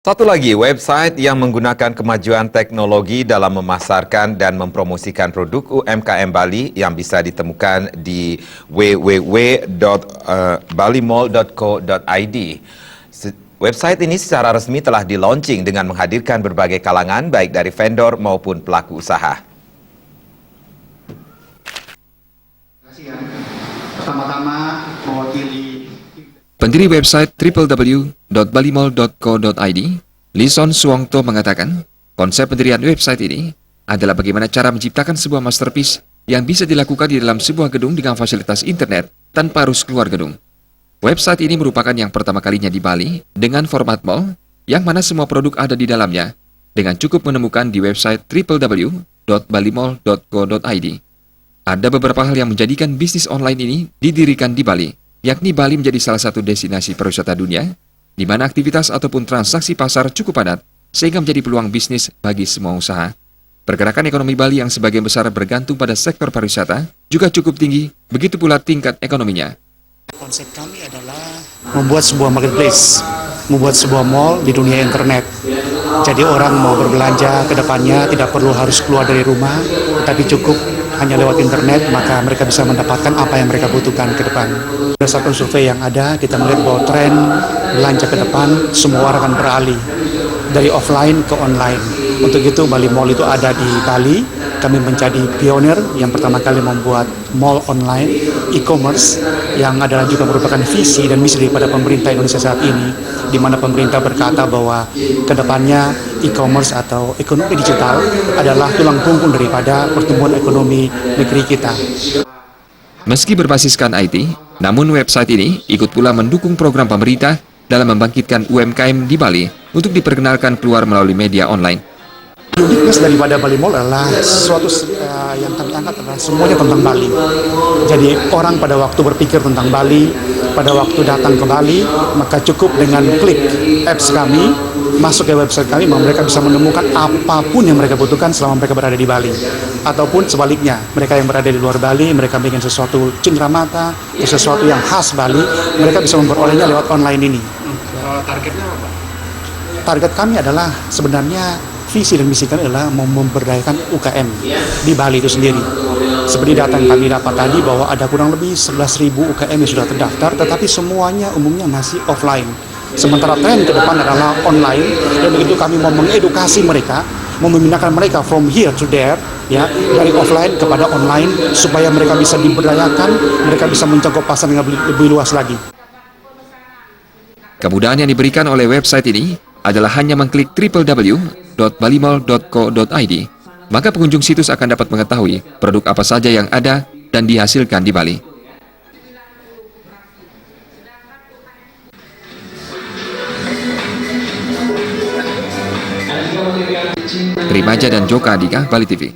Satu lagi, website yang menggunakan kemajuan teknologi dalam memasarkan dan mempromosikan produk UMKM Bali yang bisa ditemukan di www.balimall.co.id. Website ini secara resmi telah di-launching dengan menghadirkan berbagai kalangan baik dari vendor maupun pelaku usaha. Pertama-tama mewakili Pendiri website www.balimall.co.id, Lison Suwongto mengatakan, konsep pendirian website ini adalah bagaimana cara menciptakan sebuah masterpiece yang bisa dilakukan di dalam sebuah gedung dengan fasilitas internet tanpa harus keluar gedung. Website ini merupakan yang pertama kalinya di Bali dengan format mall, yang mana semua produk ada di dalamnya, dengan cukup menemukan di website www.balimall.co.id. Ada beberapa hal yang menjadikan bisnis online ini didirikan di Bali, yakni Bali menjadi salah satu destinasi pariwisata dunia, di mana aktivitas ataupun transaksi pasar cukup padat, sehingga menjadi peluang bisnis bagi semua usaha. Pergerakan ekonomi Bali yang sebagian besar bergantung pada sektor pariwisata juga cukup tinggi, begitu pula tingkat ekonominya. konsep kami adalah membuat sebuah marketplace, membuat sebuah mall di dunia internet. Jadi orang mau berbelanja ke depannya tidak perlu harus keluar dari rumah, tapi cukup hanya lewat internet, maka mereka bisa mendapatkan apa yang mereka butuhkan ke depan. Berdasarkan survei yang ada, kita melihat bahwa tren belanja ke depan semua orang akan beralih dari offline ke online. Untuk itu Bali Mall itu ada di Bali. Kami menjadi pionir yang pertama kali membuat mall online e-commerce yang adalah juga merupakan visi dan misi daripada pemerintah Indonesia saat ini, di mana pemerintah berkata bahwa kedepannya e-commerce atau ekonomi digital adalah tulang punggung daripada pertumbuhan ekonomi negeri kita. Meski berbasiskan IT, namun website ini ikut pula mendukung program pemerintah dalam membangkitkan UMKM di Bali untuk diperkenalkan keluar melalui media online. Uniqueness daripada Bali Mall adalah sesuatu yang kami angkat adalah semuanya tentang Bali. Jadi orang pada waktu berpikir tentang Bali, pada waktu datang ke Bali, maka cukup dengan klik apps kami, masuk ke website kami, mereka bisa menemukan apapun yang mereka butuhkan selama mereka berada di Bali. Ataupun sebaliknya, mereka yang berada di luar Bali, mereka ingin sesuatu cenderamata, sesuatu yang khas Bali, mereka bisa memperolehnya lewat online ini. Targetnya apa? Target kami adalah sebenarnya visi dan misi kami adalah memberdayakan UKM di Bali itu sendiri. Seperti data yang kami dapat tadi bahwa ada kurang lebih 11.000 UKM yang sudah terdaftar, tetapi semuanya umumnya masih offline. Sementara tren ke depan adalah online, dan begitu kami mau mengedukasi mereka, mau memindahkan mereka from here to there, ya, dari offline kepada online, supaya mereka bisa diberdayakan, mereka bisa mencakup pasar dengan lebih luas lagi. Kemudahan yang diberikan oleh website ini adalah hanya mengklik www.balimall.co.id, maka pengunjung situs akan dapat mengetahui produk apa saja yang ada dan dihasilkan di Bali. Trimaja dan Joka Adika, Bali TV.